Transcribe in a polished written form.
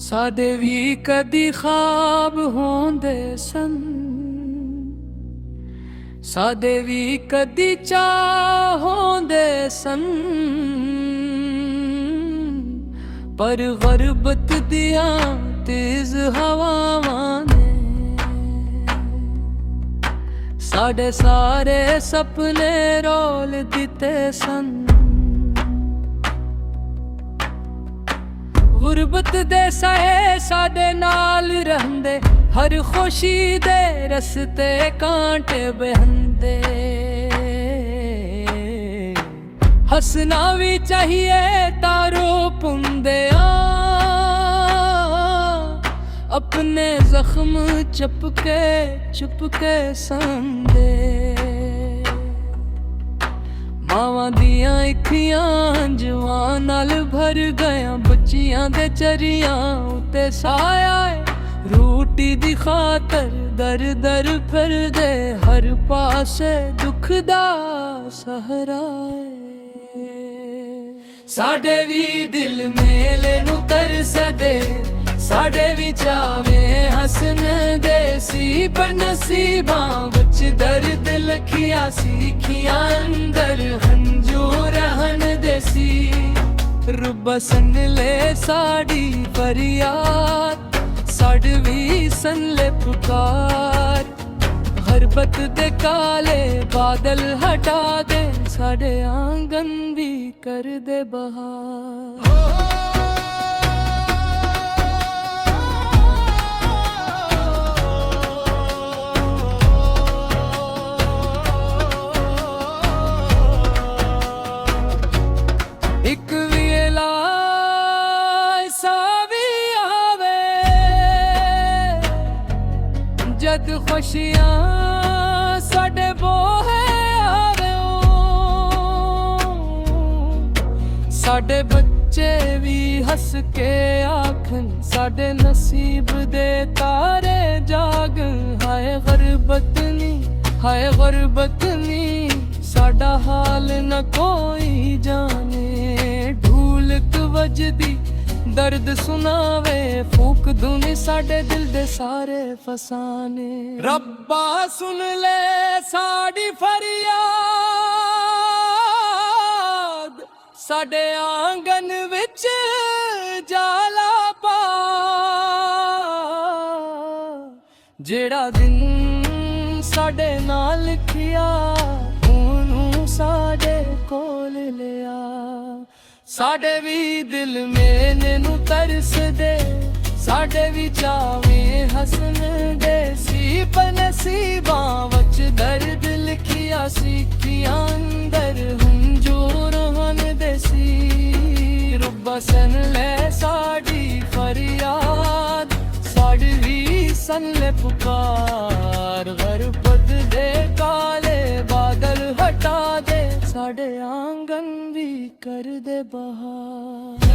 साडे भी कदी ख्वाब होंदे सन, साडे भी कदी चाह होंदे सन, पर गुरबत दियां तेज हवावां ने साडे सारे सपने रोल दिते सन। गुरबत दे साए साडे नाल रहंदे, हर खुशी दे रस्ते कांटे बहंदे। हसना भी चाहिए तारो पुंदे अपने जख्म चपके चुपके संदे। मावां दियां अखियां जवां नाल भर गया, बच्चियां दे चरियां उते साया रोटी दी खातर दर दर फिर दे, हर पासे दुख दा सहरा। साडे भी दिल मेले नू तरसदे, साडे भी चावे हसन दे सी, पर नसीबां विच दर्द लखिया सीखियां अंदर हंजू रहन दे सी। रब्बा सन ले साड़ी फरियाद, साड भी सन ले पुकार। गुरबत दे काले बादल हटा दे, साडे आंगन भी कर दे बहार। एक वेला ऐसा भी आवे जद खुशियां साडे बोहे आवे, साडे बच्चे भी हस के आखन, साडे नसीब दे तारे जागन। हाय गुरबत नी, हाय गुरबत नी, साडा हाल न कोई जाने। ढोलक वजदी दर्द सुनावे, फूक दूनी साडे दिल दे सारे फसाने। रब्बा सुन ले साडी फरियाद, साडे आंगन विच जाला पा। जेड़ा दिन साडे नाल लिखिया ओनू साडे कोल लिया। साडे भी दिल मेले नू तरस दे, साडे भी चावे हसन दे सी, पर नसीबां वच दर्द लिखिया सीखियां अंदर हंजू रहन दे सी। रब्बा सन ले साडी फरियाद, साड भी सन ले पुकार। गुरबत दे काले बादल हटा दे, साडे आंगन भी कर दे बहार।